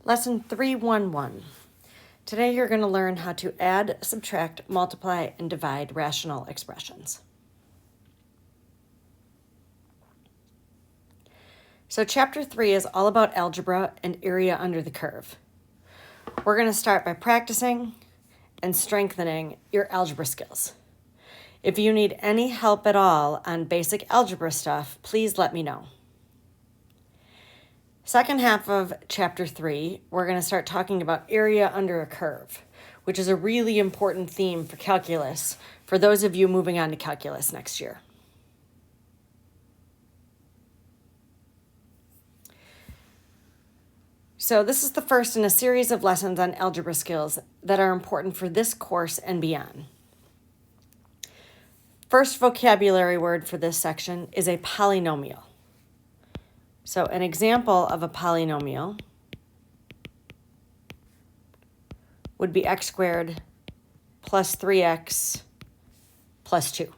Lesson 311. Today you're going to learn how to add, subtract, multiply, and divide rational expressions. So chapter 3 is all about algebra and area under the curve. We're going to start by practicing and strengthening your algebra skills. If you need any help at all on basic algebra stuff, please let me know. Second half of chapter 3, we're going to start talking about area under a curve, which is a really important theme for calculus for those of you moving on to calculus next year. So this is the first in a series of lessons on algebra skills that are important for this course and beyond. First vocabulary word for this section is a polynomial. So an example of a polynomial would be x squared plus 3x plus 2.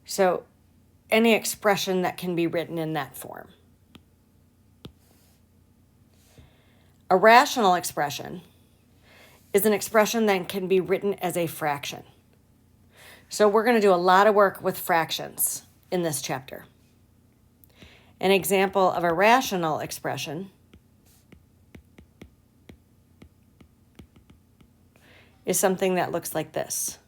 So any expression that can be written in that form. A rational expression is an expression that can be written as a fraction. So we're going to do a lot of work with fractions in this chapter. An example of a rational expression is something that looks like this.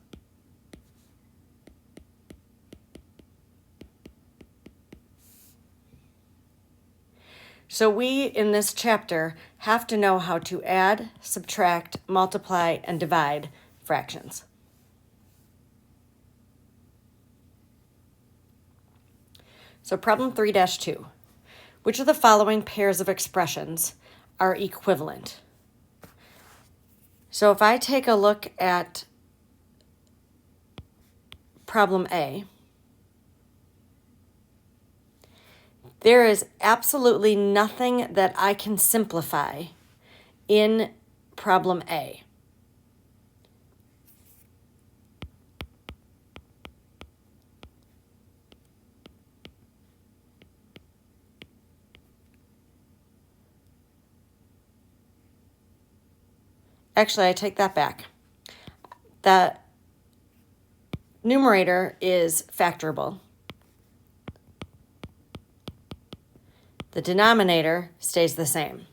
So we, in this chapter, have to know how to add, subtract, multiply, and divide fractions. So problem 3-2. Which of the following pairs of expressions are equivalent? So if I take a look at problem A, there is absolutely nothing that I can simplify in problem A. Actually, I take that back. The numerator is factorable. The denominator stays the same.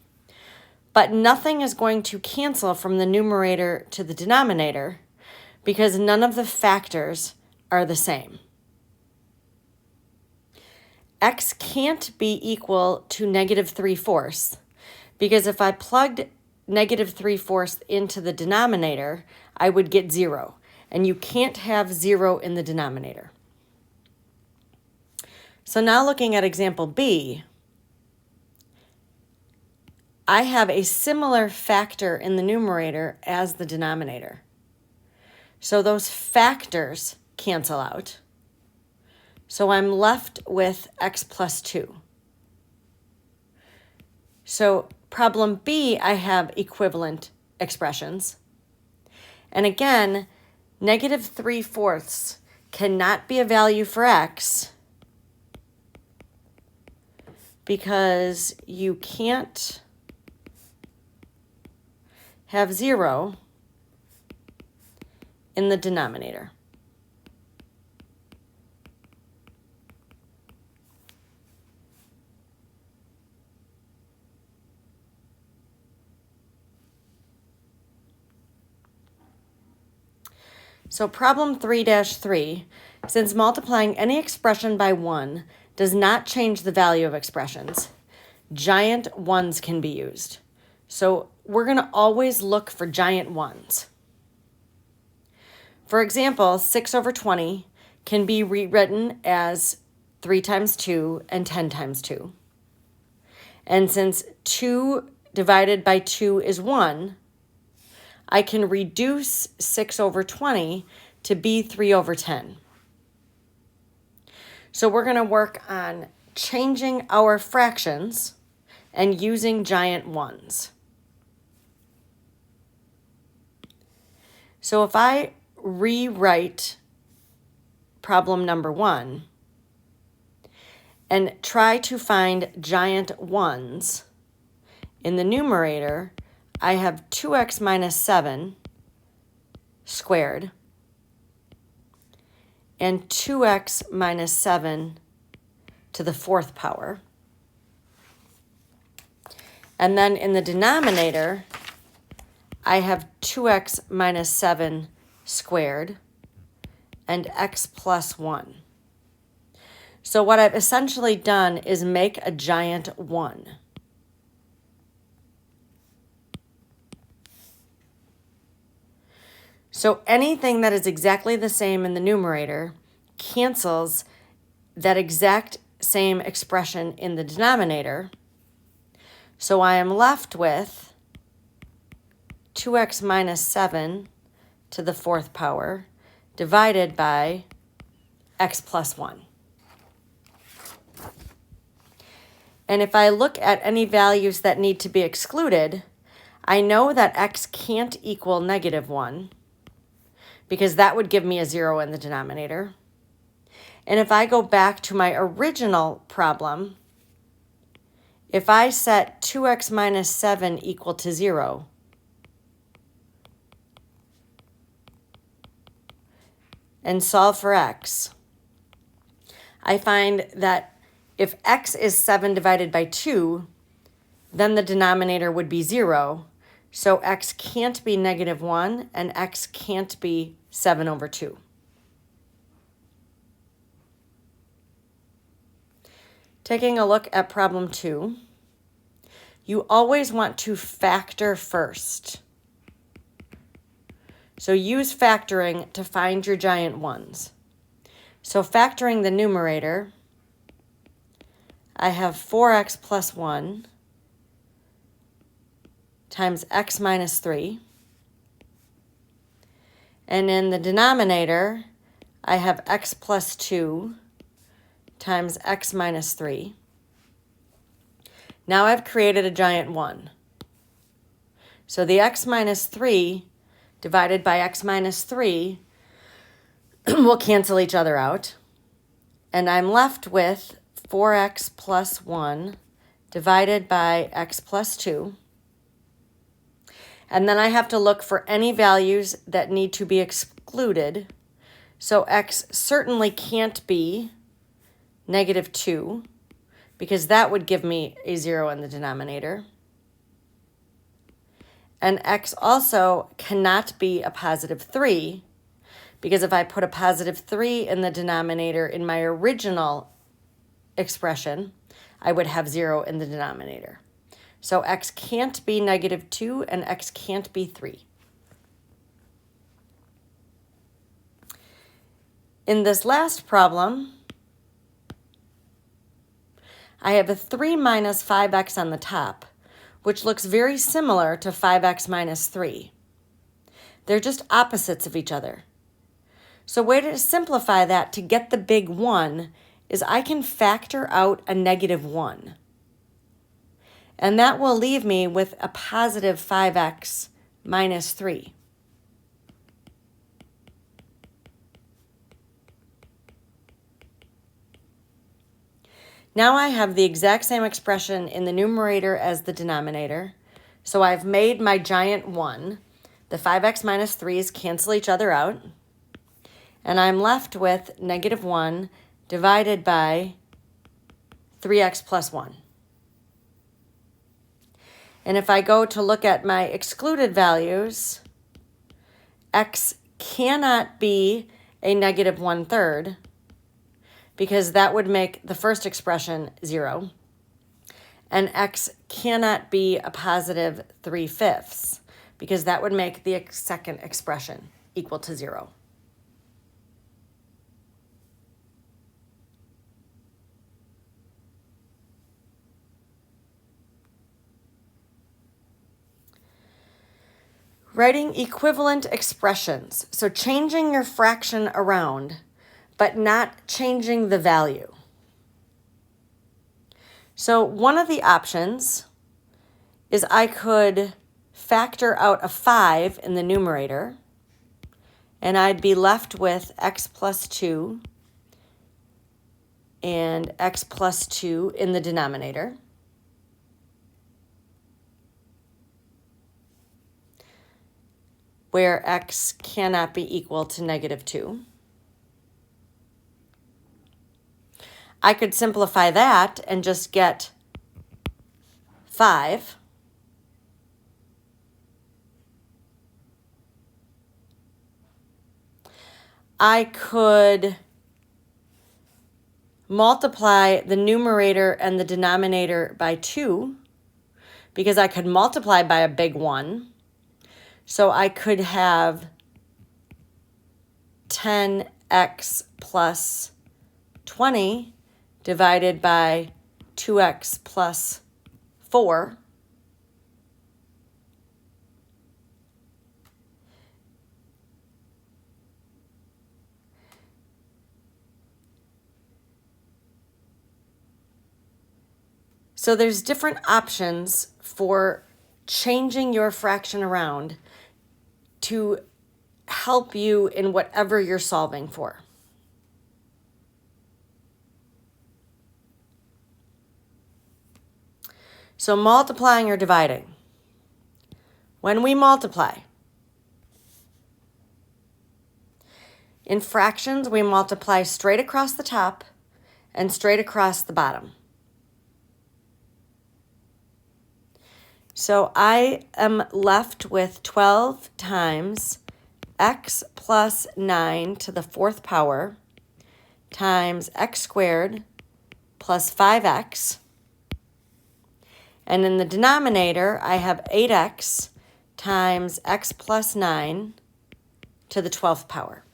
But nothing is going to cancel from the numerator to the denominator because none of the factors are the same. X can't be equal to -3/4 because if I plugged -3/4 into the denominator, I would get 0. And you can't have 0 in the denominator. So now looking at example B, I have a similar factor in the numerator as the denominator. So those factors cancel out. So I'm left with x plus 2. So problem B, I have equivalent expressions. And again, -3/4 cannot be a value for x because you can't have 0 in the denominator. So problem 3-3, since multiplying any expression by 1 does not change the value of expressions, giant ones can be used. So we're going to always look for giant ones. For example, 6/20 can be rewritten as 3 times 2 and 10 times 2. And since 2 divided by 2 is 1, I can reduce 6/20 to be 3/10. So we're going to work on changing our fractions and using giant ones. So if I rewrite problem number 1 and try to find giant ones in the numerator, I have 2x minus 7 squared and 2x minus 7 to the 4th power. And then in the denominator, I have 2x minus 7 squared and x plus 1. So what I've essentially done is make a giant 1. So anything that is exactly the same in the numerator cancels that exact same expression in the denominator. So I am left with 2x minus 7 to the 4th power divided by x plus 1. And if I look at any values that need to be excluded, I know that x can't equal negative 1 because that would give me a 0 in the denominator. And if I go back to my original problem, if I set 2x minus 7 equal to 0, and solve for x, I find that if x is 7 divided by 2, then the denominator would be 0. So x can't be negative 1 and x can't be 7 over 2. Taking a look at problem 2, you always want to factor first. So use factoring to find your giant ones. So factoring the numerator, I have 4x plus 1 times x minus 3. And in the denominator, I have x plus 2 times x minus 3. Now I've created a giant 1. So the x minus 3 divided by x minus 3 will cancel each other out. And I'm left with 4x plus 1 divided by x plus 2. And then I have to look for any values that need to be excluded. So x certainly can't be negative 2 because that would give me a 0 in the denominator. And x also cannot be a positive 3 because if I put a positive 3 in the denominator in my original expression, I would have 0 in the denominator. So x can't be negative 2 and x can't be 3. In this last problem, I have a 3 minus 5x on the top, which looks very similar to 5x minus 3. They're just opposites of each other. So a way to simplify that to get the big 1 is I can factor out a negative 1. And that will leave me with a positive 5x minus 3. Now I have the exact same expression in the numerator as the denominator. So I've made my giant 1. The 5x minus 3's cancel each other out. And I'm left with negative 1 divided by 3x plus 1. And if I go to look at my excluded values, x cannot be a negative 1/3 because that would make the first expression 0. And x cannot be a positive 3/5 because that would make the second expression equal to 0. Writing equivalent expressions. So changing your fraction around, but not changing the value. So one of the options is I could factor out a 5 in the numerator, and I'd be left with x plus 2 and x plus 2 in the denominator. where x cannot be equal to -2. I could simplify that and just get 5. I could multiply the numerator and the denominator by 2 because I could multiply by a big 1. So I could have 10x plus 20 divided by 2x plus 4. So there's different options for changing your fraction around to help you in whatever you're solving for. So multiplying or dividing. When we multiply, in fractions, we multiply straight across the top and straight across the bottom. So I am left with 12 times x plus 9 to the 4th power times x squared plus 5x. And in the denominator, I have 8x times x plus 9 to the 12th power.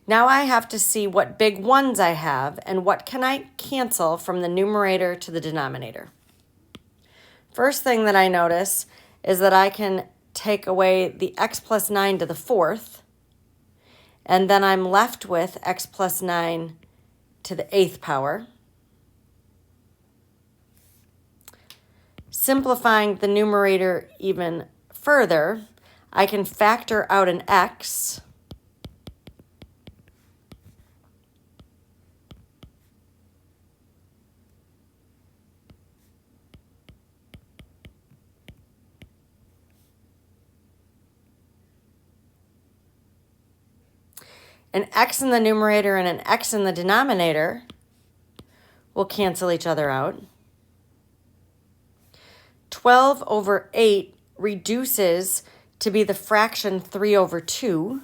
Now I have to see what big ones I have and what can I cancel from the numerator to the denominator. First thing that I notice is that I can take away the x plus 9 to the 4th, and then I'm left with x plus 9 to the 8th power. Simplifying the numerator even further, I can factor out an x. An x in the numerator and an x in the denominator will cancel each other out. 12 over 8 reduces to be the fraction 3 over 2.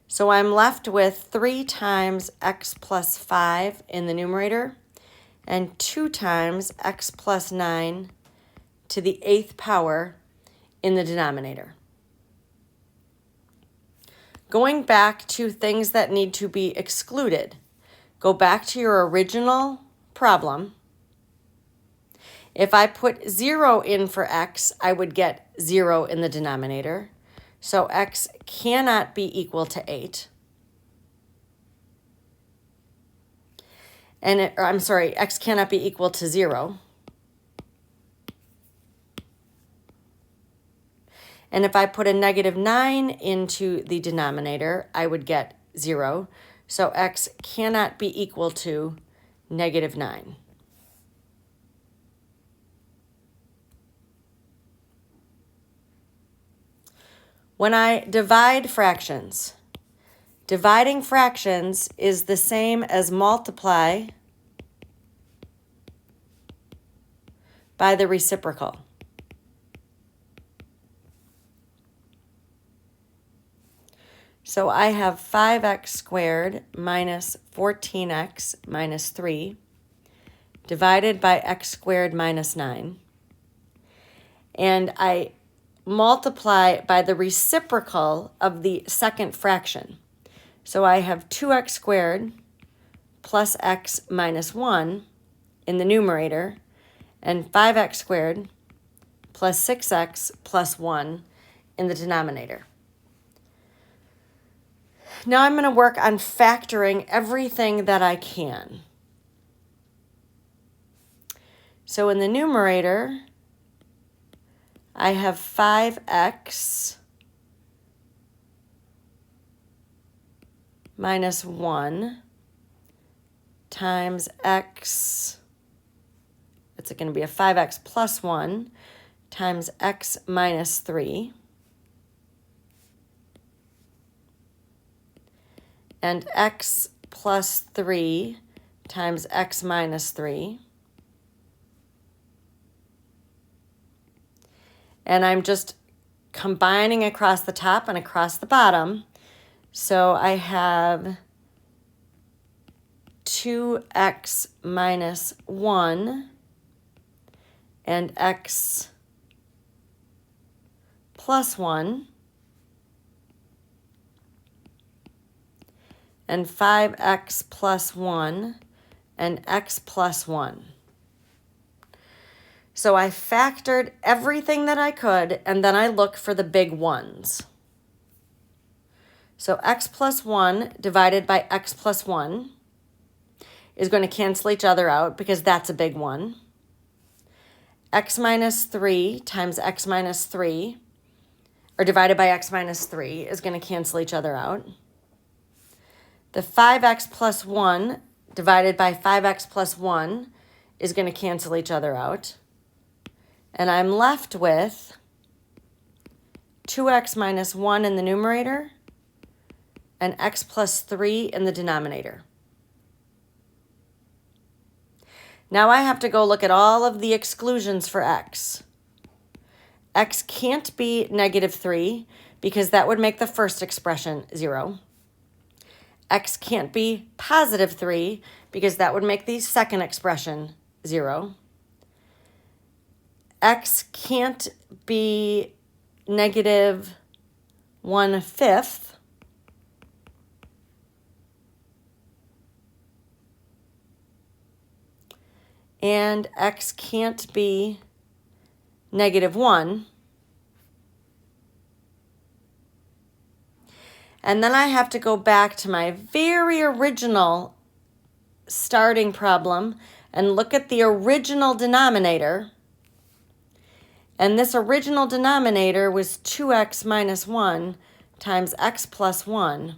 So I'm left with 3 times x plus 5 in the numerator and 2 times x plus 9 to the 8th power in the denominator. Going back to things that need to be excluded, go back to your original problem. If I put 0 in for x, I would get 0 in the denominator. So x cannot be equal to 8. X cannot be equal to 0. And if I put a -9 into the denominator, I would get 0. So x cannot be equal to -9. When I divide fractions, dividing fractions is the same as multiply by the reciprocal. So I have 5x squared minus 14x minus 3 divided by x squared minus 9. And I multiply by the reciprocal of the second fraction. So I have 2x squared plus x minus 1 in the numerator and 5x squared plus 6x plus 1 in the denominator. Now I'm going to work on factoring everything that I can. So in the numerator, I have 5x minus 1 times x it's going to be a 5x plus 1 times x minus 3. And x plus 3 times x minus 3. And I'm just combining across the top and across the bottom. So I have 2x minus 1 and x plus 1 and 5x plus 1 and x plus 1. So I factored everything that I could, and then I look for the big ones. So x plus 1 divided by x plus 1 is going to cancel each other out because that's a big one. X minus 3 times x minus 3, or divided by x minus 3, is going to cancel each other out. The 5x plus 1 divided by 5x plus 1 is going to cancel each other out. And I'm left with 2x minus 1 in the numerator and x plus 3 in the denominator. Now I have to go look at all of the exclusions for x. X can't be negative 3 because that would make the first expression 0. X can't be positive 3 because that would make the second expression 0. X can't be negative 1/5 and x can't be negative 1. And then I have to go back to my very original starting problem and look at the original denominator. And this original denominator was 2x minus 1 times x plus 1.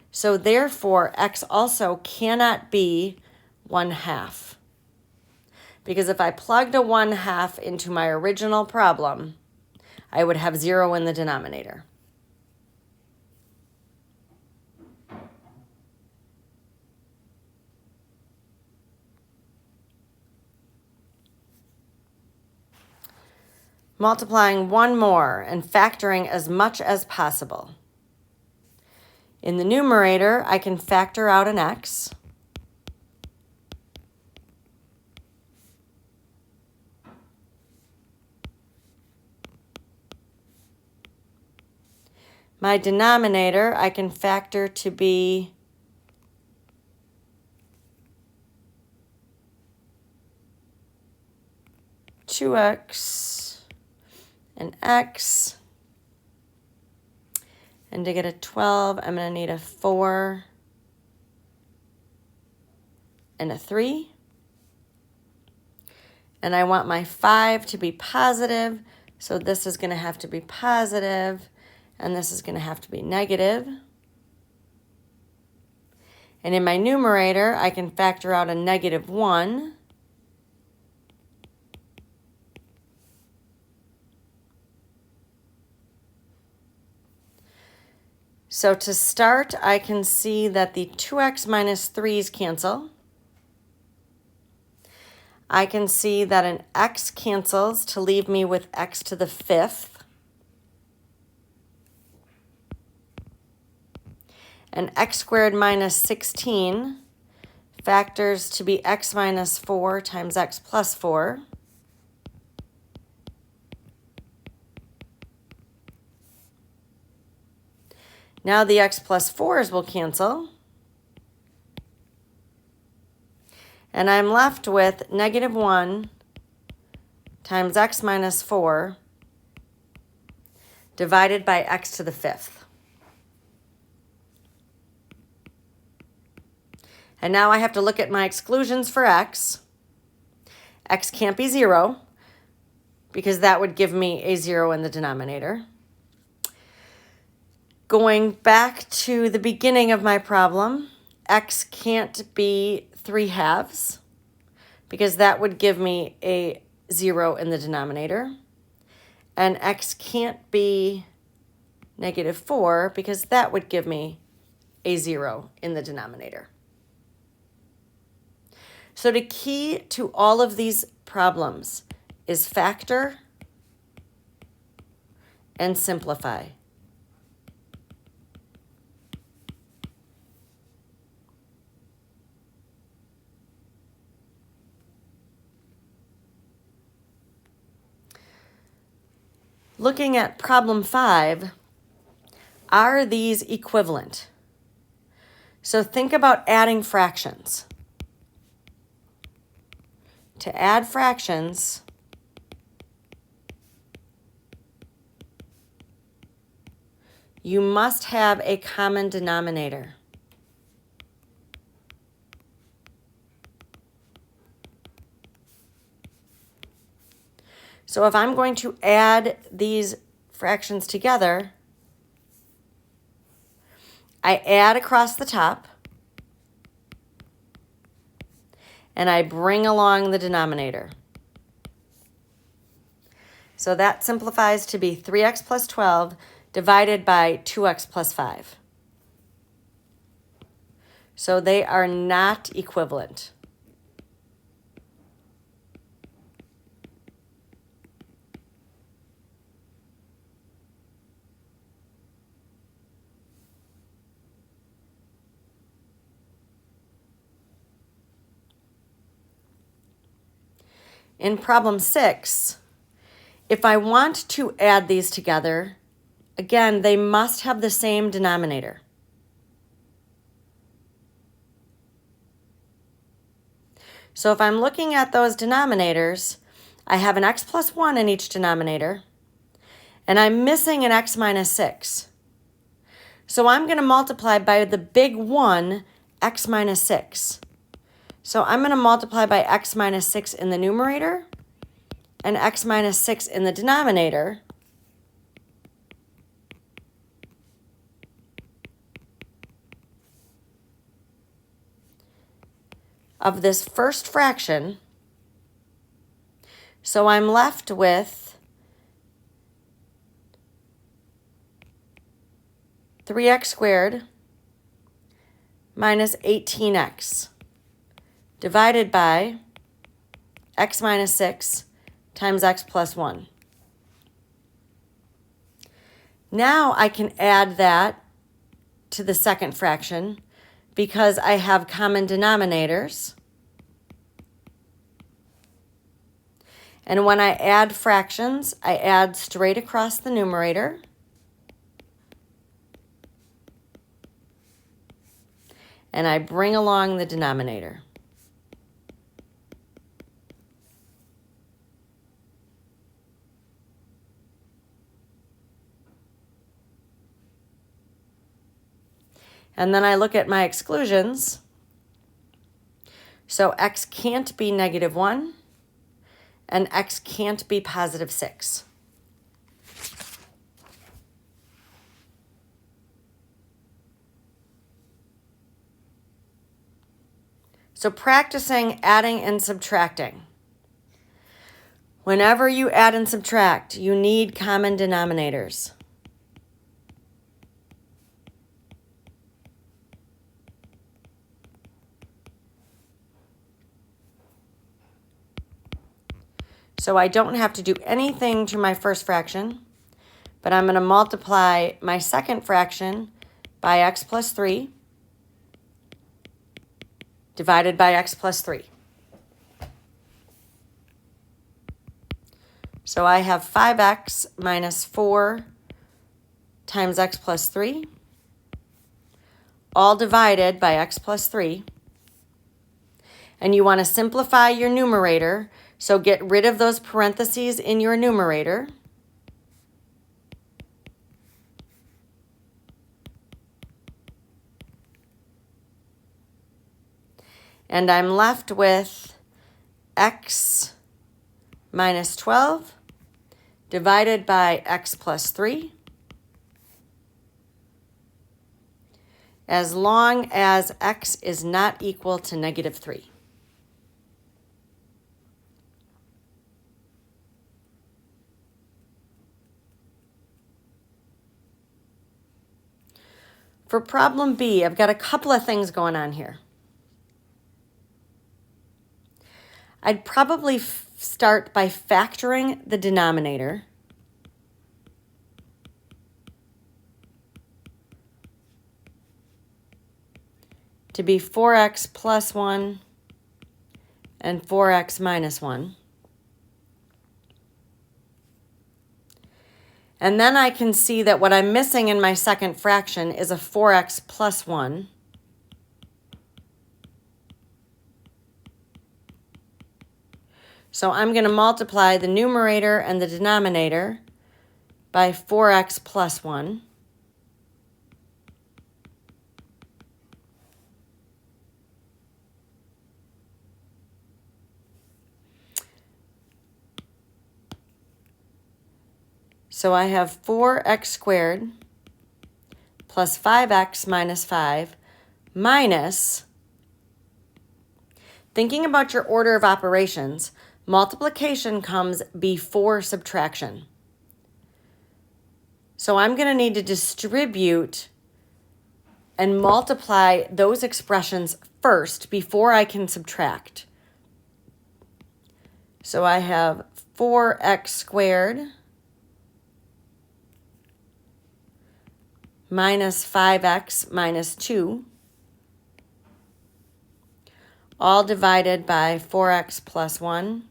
So therefore, x also cannot be 1/2. Because if I plugged a 1/2 into my original problem, I would have 0 in the denominator. Multiplying one more and factoring as much as possible. In the numerator, I can factor out an x. My denominator, I can factor to be two x and x. And to get a 12, I'm going to need a 4 and a 3. And I want my 5 to be positive, so this is going to have to be positive, and this is going to have to be negative. And in my numerator, I can factor out a negative 1. So to start, I can see that the 2x minus 3's cancel. I can see that an x cancels to leave me with x to the 5th. And x squared minus 16 factors to be x minus 4 times x plus 4. Now the x plus 4's will cancel. And I'm left with negative 1 times x minus 4 divided by x to the 5th. And now I have to look at my exclusions for x. X can't be 0 because that would give me a 0 in the denominator. Going back to the beginning of my problem, x can't be 3/2 because that would give me a 0 in the denominator. And x can't be -4 because that would give me a 0 in the denominator. So the key to all of these problems is factor and simplify. Looking at problem 5, are these equivalent? So think about adding fractions. To add fractions, you must have a common denominator. So if I'm going to add these fractions together, I add across the top, and I bring along the denominator. So that simplifies to be 3x plus 12 divided by 2x plus 5. So they are not equivalent. In problem 6, if I want to add these together, again, they must have the same denominator. So if I'm looking at those denominators, I have an x plus 1 in each denominator, and I'm missing an x minus 6. So I'm going to multiply by the big 1, x minus 6. So I'm going to multiply by x minus 6 in the numerator and x minus 6 in the denominator. Of this first fraction. So I'm left with 3x squared minus 18x divided by x minus 6 times x plus 1. Now I can add that to the second fraction because I have common denominators. And when I add fractions, I add straight across the numerator. And I bring along the denominator. And then I look at my exclusions. So x can't be -1, and x can't be +6. So practicing adding and subtracting. Whenever you add and subtract, you need common denominators. So I don't have to do anything to my first fraction, but I'm going to multiply my second fraction by x plus 3 divided by x plus 3. So I have 5x minus 4 times x plus 3, all divided by x plus 3. And you want to simplify your numerator, so get rid of those parentheses in your numerator. And I'm left with x minus 12 divided by x plus 3, as long as x is not equal to -3. For problem B, I've got a couple of things going on here. I'd probably start by factoring the denominator. To be 4x plus 1 and 4x minus 1. And then I can see that what I'm missing in my second fraction is a 4x plus 1. So I'm going to multiply the numerator and the denominator by 4x plus 1. So I have 4x squared plus 5x minus 5 minus, thinking about your order of operations, multiplication comes before subtraction. So I'm going to need to distribute and multiply those expressions first before I can subtract. So I have 4x squared minus 5x minus 2, all divided by 4x plus 1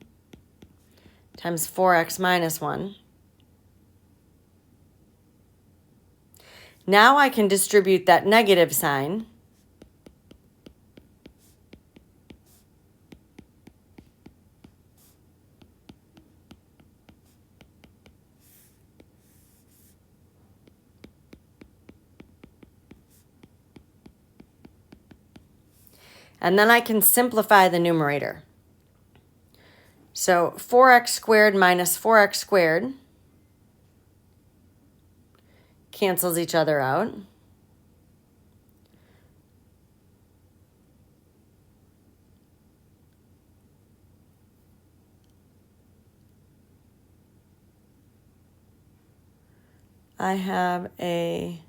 times 4x minus 1. Now I can distribute that negative sign. And then I can simplify the numerator. So 4x squared minus 4x squared cancels each other out. I have a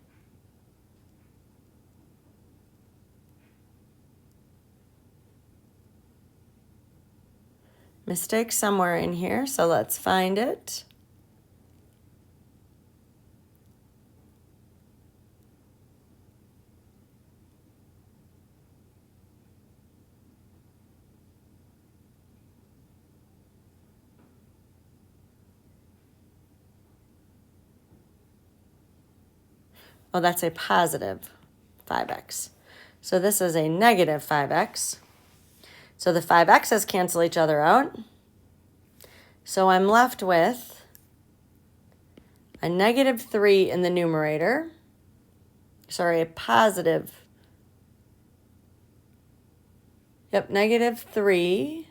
mistake somewhere in here, so let's find it. Oh, that's a positive 5x. So this is a negative 5x. So the 5x's cancel each other out. So I'm left with a negative 3 in the numerator. Sorry, a positive. Yep, negative 3.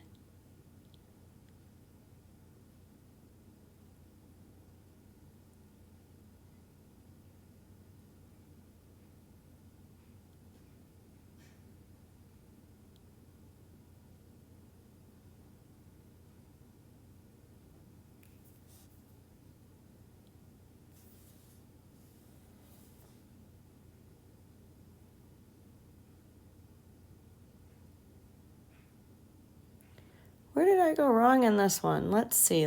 Where did I go wrong in this one? Let's see.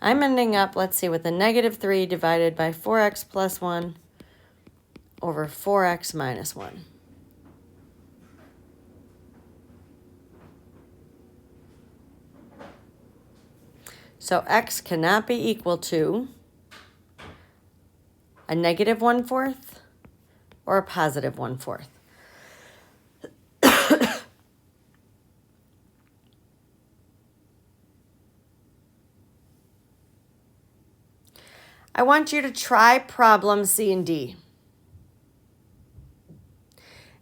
I'm ending up, let's see, with a negative 3 divided by 4x plus 1 over 4x minus 1. So x cannot be equal to a negative 1/4 or a positive 1/4. I want you to try problem C and D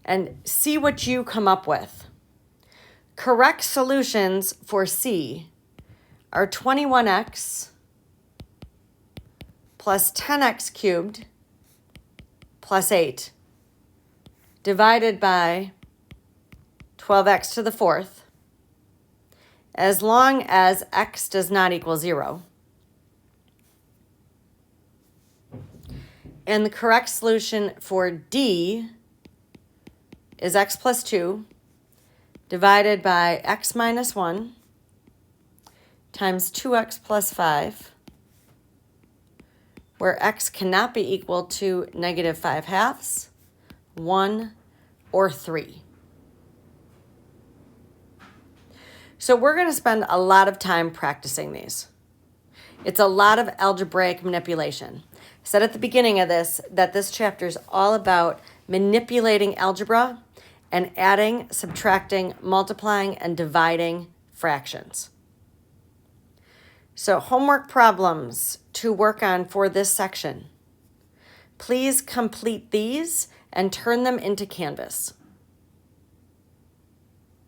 and see what you come up with. Correct solutions for C are 21x plus 10x cubed plus 8 divided by 12x to the fourth, as long as x does not equal 0. And the correct solution for D is x plus 2 divided by x minus 1 times 2x plus 5, where x cannot be equal to negative 5/2, 1, or 3. So we're going to spend a lot of time practicing these. It's a lot of algebraic manipulation. I said at the beginning of this that this chapter is all about manipulating algebra and adding, subtracting, multiplying, and dividing fractions. So homework problems to work on for this section. Please complete these and turn them into Canvas.